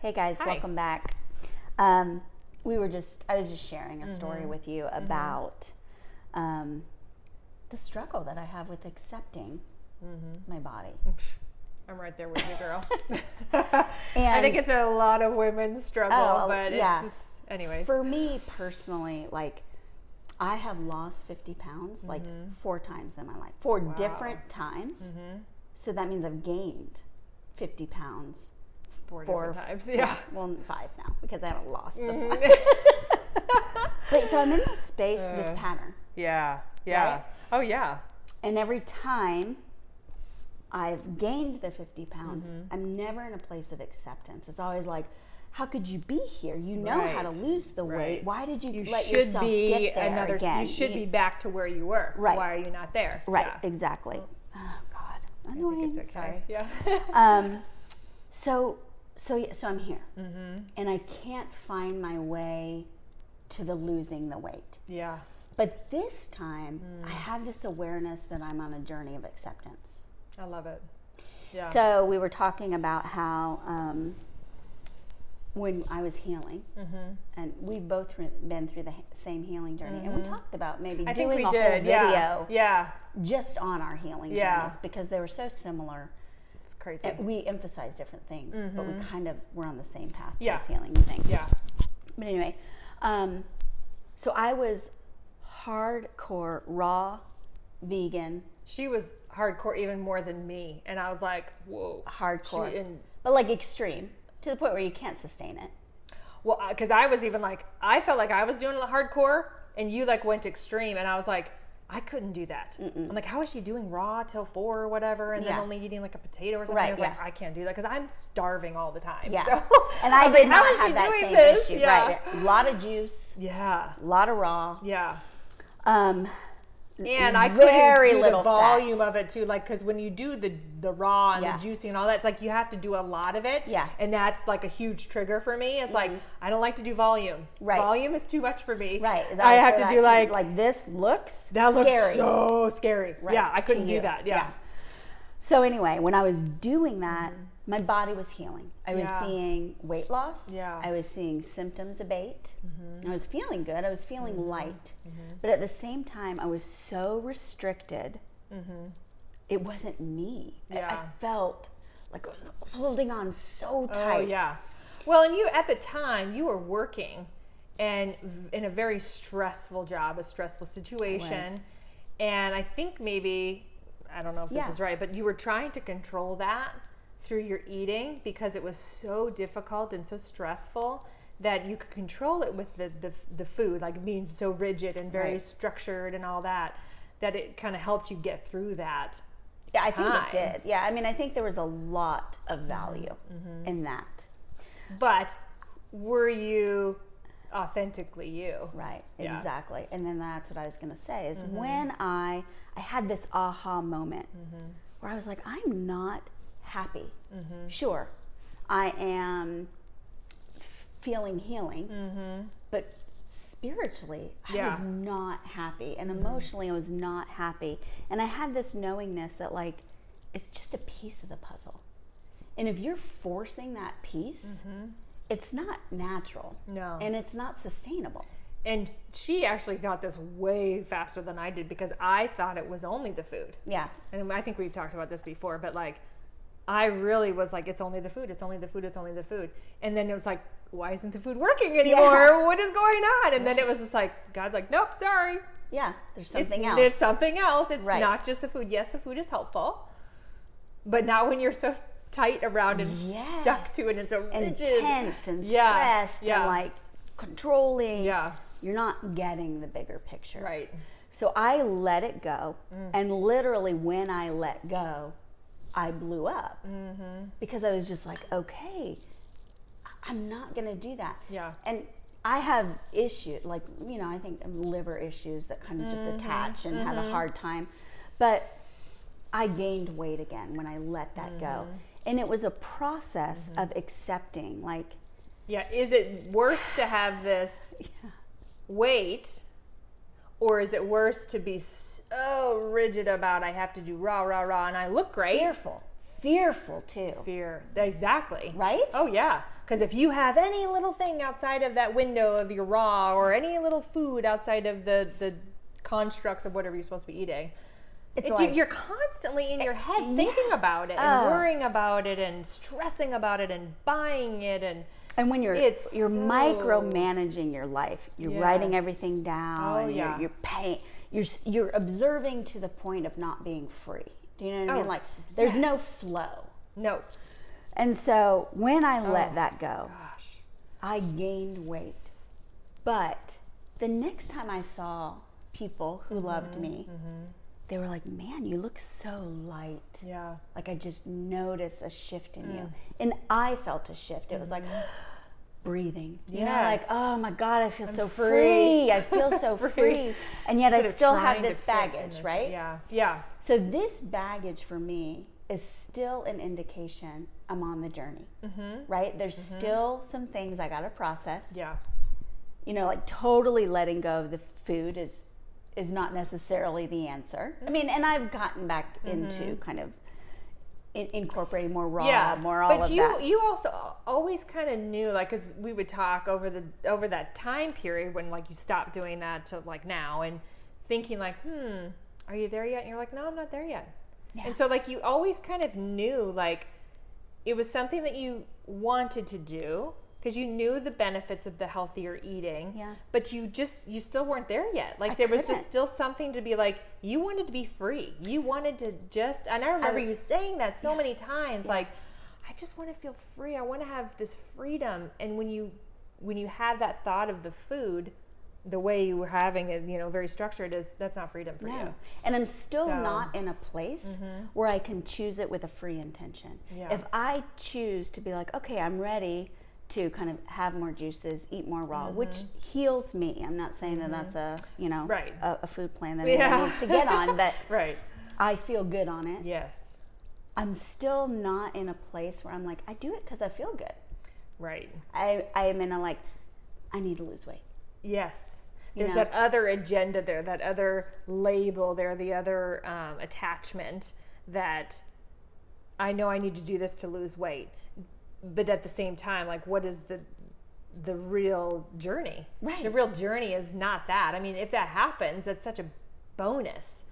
Hey guys, Hi. welcome back. I was just sharing a story with you about the struggle that I have with accepting my body. I'm right there with you, girl. And I think it's a lot of women's struggle, but yeah. it's just, anyways. For me personally, like, I have lost 50 pounds like 4 times in my life, 4 different times. So that means I've gained 50 pounds 4 different times, yeah. Well, 5 now because I haven't lost the 5. But so I'm in this space, this pattern. Yeah. Right? Oh, yeah. And every time I've gained the 50 pounds, I'm never in a place of acceptance. It's always like, how could you be here? You know how to lose the weight. Why did you let yourself get there again? You should be back to where you were. Right. Why are you not there? Right, Yeah. exactly. Oh, God. I Annoying. think it's okay. Sorry. Yeah. So I'm here. And I can't find my way to the losing the weight. Yeah. But this time, I have this awareness that I'm on a journey of acceptance. I love it. Yeah. So we were talking about how when I was healing, and we've both been through the same healing journey, and we talked about maybe doing a whole video just on our healing journeys because they were so similar. It's crazy. And we emphasize different things, but we kind of were on the same path towards healing, I think. Yeah. But anyway, so I was hardcore raw vegan. She was hardcore even more than me, and I was like, whoa. Hardcore. But like extreme, to the point where you can't sustain it. Well, because I was even like, I felt like I was doing the hardcore, and you like went extreme, and I was like, I couldn't do that. I'm like, how is she doing raw till 4 or whatever, and then only eating like a potato or something? Right, I was like, I can't do that because I'm starving all the time. Yeah. So, And I was did like, how not is have she that doing same this? issue. Yeah. Right. A lot of juice. Yeah. A lot of raw. Yeah. And I couldn't do little the volume of it too, like, because when you do the raw and the juicy and all that, it's like you have to do a lot of it. Yeah. And that's like a huge trigger for me. It's like, I don't like to do volume. Right. Volume is too much for me. Right. I have to do like this looks that scary. looks so scary. Right, Yeah, I couldn't to do you. that. Yeah. So anyway, when I was doing that, my body was healing. I was Yeah. seeing weight loss. Yeah. I was seeing symptoms abate. I was feeling good. I was feeling light. But at the same time, I was so restricted. It wasn't me. Yeah. I felt like I was holding on so tight. Oh, yeah. Well, and you, at the time, you were working and in a very stressful job, a stressful situation. And I think maybe, I don't know if this is right, but you were trying to control that through your eating because it was so difficult and so stressful that you could control it with the food, like being so rigid and very structured and all that, that it kind of helped you get through that. Yeah, I think it did. Yeah, I mean, I think there was a lot of value in that. But were you authentically you? Right, exactly. And then that's what I was going to say is when I had this aha moment where I was like, I'm not happy. Sure, I am feeling healing, but spiritually, I was not happy. And emotionally, I was not happy. And I had this knowingness that, like, it's just a piece of the puzzle. And if you're forcing that piece, it's not natural. No. And it's not sustainable. And she actually got this way faster than I did because I thought it was only the food. Yeah. And I think we've talked about this before, but like, I really was like, it's only the food, it's only the food, it's only the food. And then it was like, why isn't the food working anymore? Yeah. What is going on? And then it was just like, God's like, nope, sorry. Yeah, there's something else. There's something else. It's not just the food. Yes, the food is helpful, but not when you're so tight around and stuck to it and so rigid. And tense and stressed and like controlling. Yeah. You're not getting the bigger picture. Right. So I let it go. And literally when I let go, I blew up because I was just like, okay, I'm not going to do that. Yeah. And I have issues, like, you know, I think liver issues that kind of just attach and have a hard time. But I gained weight again when I let that go. And it was a process of accepting, like. Yeah. Is it worse to have this weight, or is it worse to be so rigid about I have to do raw, and I look great? fearful too. Fear. Exactly. Right? Oh, yeah. Because if you have any little thing outside of that window of your raw, or any little food outside of the constructs of whatever you're supposed to be eating, you're constantly in your head thinking about it and worrying about it and stressing about it and buying it. And when you're micromanaging your life, you're writing everything down, you're paying, you're observing to the point of not being free. Do you know what I mean? Like there's no flow. No. And so when I let that go, I gained weight. But the next time I saw people who loved me, they were like, man, you look so light. Yeah. Like I just noticed a shift in you. And I felt a shift. It was like breathing. You know, like, oh my God, I feel so free. I feel so free. And yet I still have this baggage, right? Yeah. Yeah. So this baggage for me is still an indication I'm on the journey, right? There's still some things I got to process. Yeah. You know, like totally letting go of the food is not necessarily the answer. I mean, and I've gotten back into kind of incorporating more raw, more all of that. But you also always kind of knew, like, because we would talk over that time period when, like, you stopped doing that to, like, now, and thinking, like, are you there yet? And you're like, no, I'm not there yet. Yeah. And so, like, you always kind of knew, like, it was something that you wanted to do, because you knew the benefits of the healthier eating, but you still weren't there yet. Like there was just still something to be like, you wanted to be free. You wanted to just, and I remember you saying that so many times, like, I just want to feel free. I want to have this freedom. And when you have that thought of the food, the way you were having it, you know, very structured, that's not freedom for you. And I'm still not in a place where I can choose it with a free intention. Yeah. If I choose to be like, okay, I'm ready to kind of have more juices, eat more raw, which heals me. I'm not saying that that's a, you know, a food plan that anyone needs to get on, but I feel good on it. Yes. I'm still not in a place where I'm like, I do it because I feel good. Right. I am in a like, I need to lose weight. Yes. There's that other agenda there, that other label there, the other attachment that I know I need to do this to lose weight. But at the same time, like, what is the real journey? Right. The real journey is not that. I mean, if that happens, that's such a bonus.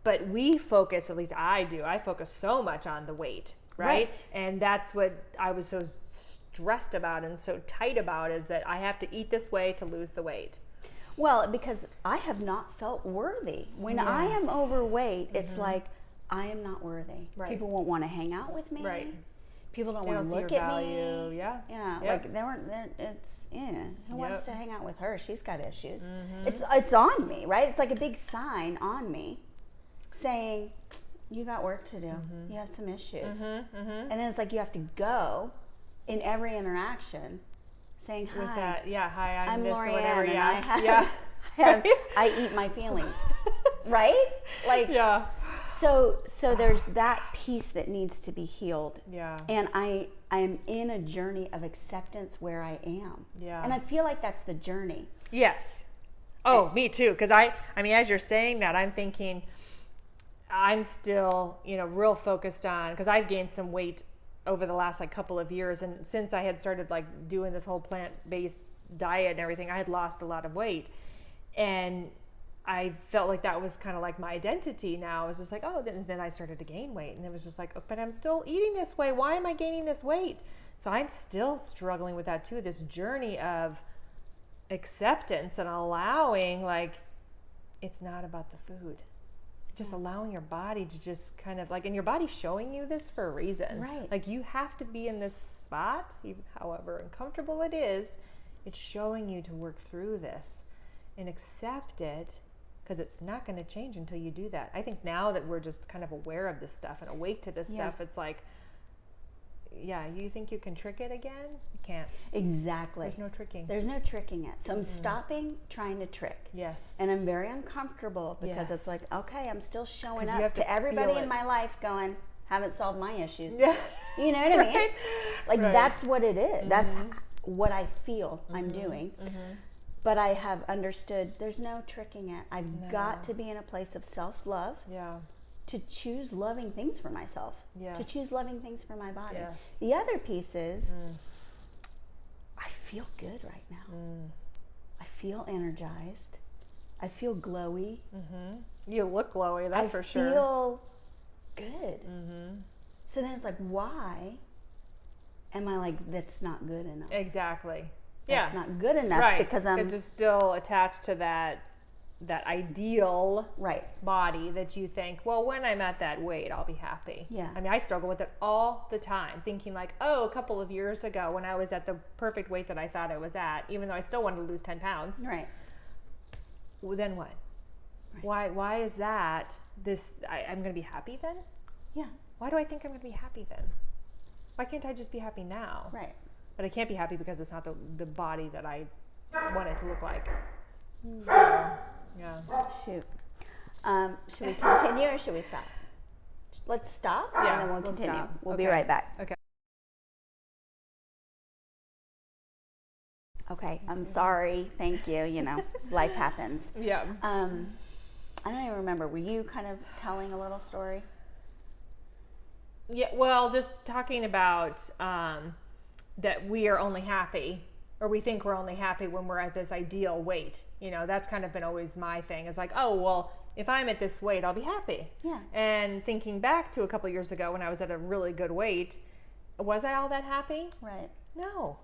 But we focus, at least I do, I focus so much on the weight, right? And that's what I was so stressed about and so tight about, is that I have to eat this way to lose the weight. Well, because I have not felt worthy. When I am overweight, it's like, I am not worthy. Right. People won't want to hang out with me. Right. People don't want to look at me. Yeah. Like who wants to hang out with her? She's got issues. It's on me, right? It's like a big sign on me saying, you got work to do. You have some issues. And then it's like you have to go in every interaction saying, hi. With that, hi, I'm this Lorianne, or whatever. And I eat my feelings. Right? Like, So there's that piece that needs to be healed. Yeah. And I am in a journey of acceptance where I am. Yeah. And I feel like that's the journey. Yes. Oh, me too. Because I mean, as you're saying that, I'm thinking I'm still, you know, real focused on, because I've gained some weight over the last like couple of years. And since I had started like doing this whole plant-based diet and everything, I had lost a lot of weight. And I felt like that was kind of like my identity now. I was just like, oh, then I started to gain weight. And it was just like, oh, but I'm still eating this way. Why am I gaining this weight? So I'm still struggling with that too, this journey of acceptance and allowing, like, it's not about the food. Just allowing your body to just kind of like, and your body's showing you this for a reason. Right. Like, you have to be in this spot, however uncomfortable it is. It's showing you to work through this and accept it, because it's not going to change until you do that. I think now that we're just kind of aware of this stuff and awake to this stuff, it's like, you think you can trick it again? You can't. Exactly. There's no tricking. There's no tricking it. So I'm stopping trying to trick. Yes. And I'm very uncomfortable because it's like, okay, I'm still showing up to everybody in my life going, haven't solved my issues. Yeah. You know what I mean? Like, that's what it is. That's what I feel I'm doing. But I have understood there's no tricking it. I've got to be in a place of self-love to choose loving things for myself, to choose loving things for my body. Yes. The other piece is I feel good right now. I feel energized. I feel glowy. You look glowy, that's for sure. I feel good. So then it's like, why am I like, that's not good enough? Exactly. That's not good enough because because you're still attached to that ideal body that you think, well, when I'm at that weight, I'll be happy. Yeah. I mean, I struggle with it all the time, thinking like, oh, a couple of years ago when I was at the perfect weight that I thought I was at, even though I still wanted to lose 10 pounds. Right. Well, then what? Right. Why is that I'm going to be happy then? Yeah. Why do I think I'm going to be happy then? Why can't I just be happy now? Right. But I can't be happy because it's not the body that I want it to look like. So, yeah. Shoot. Should we continue or should we stop? Let's stop and then we'll continue. Stop. We'll be right back. Okay. Okay. I'm sorry. Thank you. You know, life happens. Yeah. I don't even remember. Were you kind of telling a little story? Yeah. Well, just talking about that we are only happy, or we think we're only happy when we're at this ideal weight. You know, that's kind of been always my thing. It's like, oh, well, if I'm at this weight, I'll be happy. Yeah. And thinking back to a couple years ago when I was at a really good weight, was I all that happy? Right. No.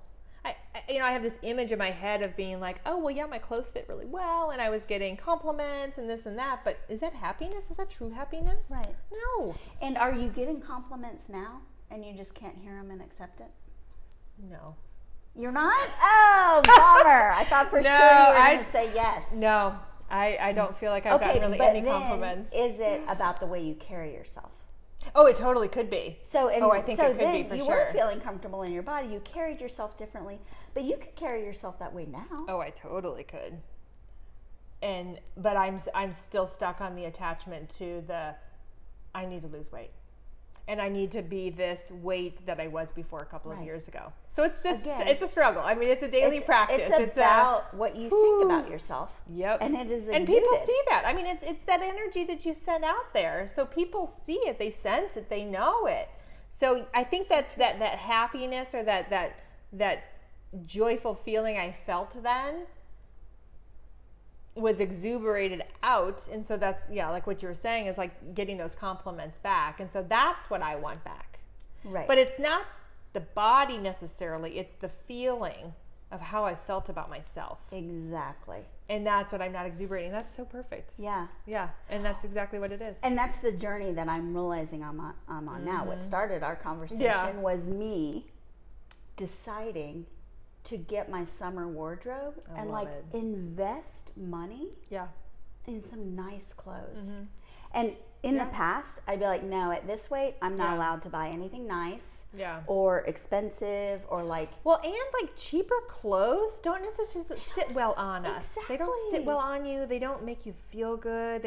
I have this image in my head of being like, oh, well, yeah, my clothes fit really well, and I was getting compliments and this and that, but is that happiness? Is that true happiness? Right. No. And are you getting compliments now and you just can't hear them and accept it? No. You're not? Oh, bummer. I thought for sure you were going to say yes. No, I don't feel like I've gotten really any compliments. Is it about the way you carry yourself? Oh, it totally could be. I think it could be for you sure. were feeling comfortable in your body. You carried yourself differently, but you could carry yourself that way now. Oh, I totally could. But I'm still stuck on the attachment to I need to lose weight. And I need to be this weight that I was before a couple of years ago. So it's just, it's a struggle. I mean, it's a daily practice. It's about what you think about yourself. Yep. And it is exuded. And people see that. I mean, it's that energy that you send out there. So people see it, they sense it, they know it. So I think that happiness or that joyful feeling I felt then was exuberated out, and so that's like what you were saying is like getting those compliments back, and so that's what I want back. Right. But it's not the body necessarily, it's the feeling of how I felt about myself. Exactly. And that's what I'm not exuberating. That's so perfect. Yeah. Yeah, and that's exactly what it is. And that's the journey that I'm realizing I'm on now. What started our conversation was me deciding to get my summer wardrobe and invest money in some nice clothes. And in the past, I'd be like, no, at this weight, I'm not allowed to buy anything nice or expensive or and cheaper clothes don't necessarily sit well on us. They don't sit well on you. They don't make you feel good.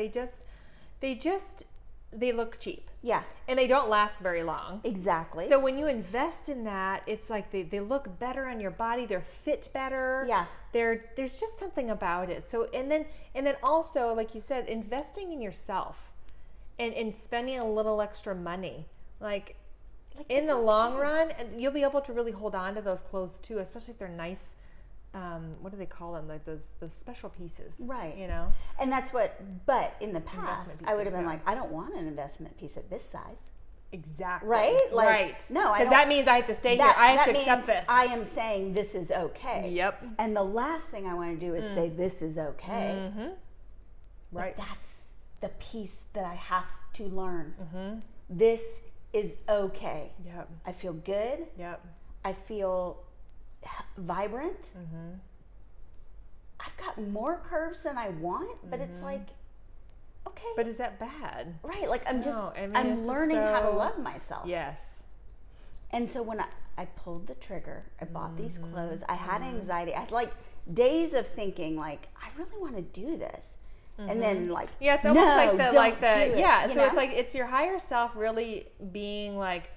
They look cheap. Yeah. And they don't last very long. Exactly. So when you invest in that, it's like they look better on your body. They're fit better. Yeah. There's just something about it. So and then also, like you said, investing in yourself and spending a little extra money. Like in the long run, you'll be able to really hold on to those clothes too, especially if they're nice. What do they call them? Like those special pieces, right? You know, and that's but in the past, I would have been like, I don't want an investment piece at this size. Exactly. Right? Right. No, because that means I have to stay here. I have to accept this. I am saying this is okay. Yep. And the last thing I want to do is say this is okay. Mm-hmm. Right. But that's the piece that I have to learn. Mm-hmm. This is okay. Yep. I feel good. Yep. I feel vibrant. Mm-hmm. I've got more curves than I want, but it's like, okay. But is that bad? Right. Like I'm it's learning how to love myself. Yes. And so when I pulled the trigger, I bought these clothes. I had anxiety. I had like days of thinking like, I really want to do this. And then it's almost it's like it's your higher self really being like,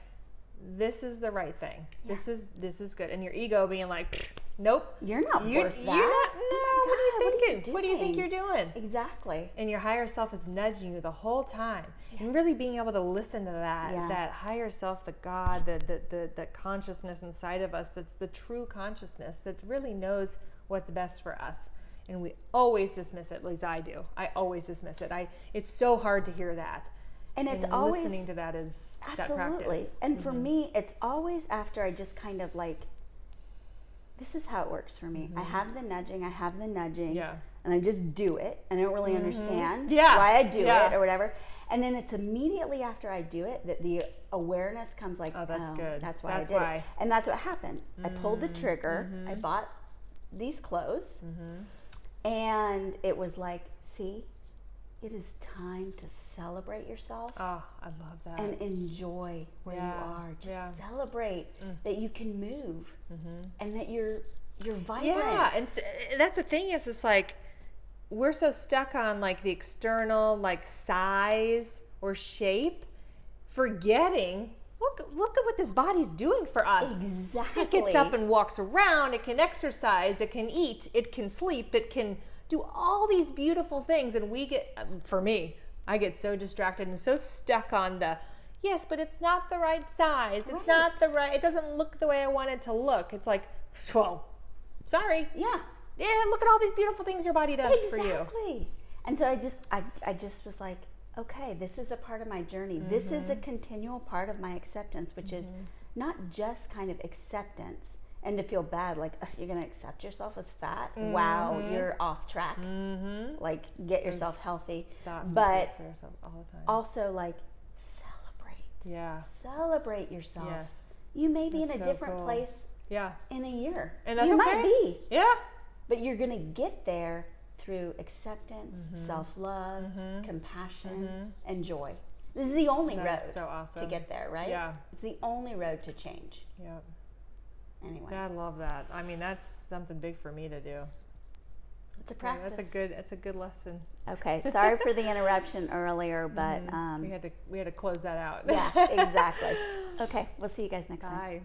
this is the right thing. Yeah. This is good. And your ego being like, nope. You're not worth that. No, what are you God, thinking? What do you think you're doing? Exactly. And your higher self is nudging you the whole time. And really being able to listen to that higher self, the God, the consciousness inside of us, that's the true consciousness that really knows what's best for us. And we always dismiss it, at least I do. I always dismiss it. It's so hard to hear that. And it's and always listening to that is absolutely. that practice. And for me, it's always after I just kind of like, this is how it works for me. I have the nudging, and I just do it. And I don't really understand why I do it or whatever. And then it's immediately after I do it that the awareness comes like, oh, that's good. That's why I did it. And that's what happened. I pulled the trigger. I bought these clothes. And it was like, see, it is time to celebrate yourself. Oh, I love that. And enjoy where you are. Just celebrate that you can move and that you're vibrant. Yeah, and that's the thing is, it's like we're so stuck on like the external like size or shape, forgetting look at what this body's doing for us. Exactly. It gets up and walks around, it can exercise, it can eat, it can sleep, it can do all these beautiful things, and we get, for me, I get so distracted and so stuck on the, yes, but it's not the right size. It's not the right, it doesn't look the way I want it to look. It's like, well, sorry. Yeah. Yeah, look at all these beautiful things your body does for you. Exactly. And so I just was like, okay, this is a part of my journey. This is a continual part of my acceptance, which is not just kind of acceptance and to feel bad, like, you're going to accept yourself as fat? Wow, you're off track. Like, get yourself healthy. But all the time. also, like, celebrate. Yeah. Celebrate yourself. Yes. You may be That's in a so different cool. place Yeah. in a year. And that's you okay. might be. Yeah. But you're going to get there through acceptance, self-love, compassion, and joy. This is the only road so awesome. to get there, right? Yeah. It's the only road to change. Yeah. Anyway. I love that. I mean, that's something big for me to do. It's a practice. That's a good lesson. Okay. Sorry for the interruption earlier, but we had to close that out. Yeah, exactly. Okay. We'll see you guys next time. Bye.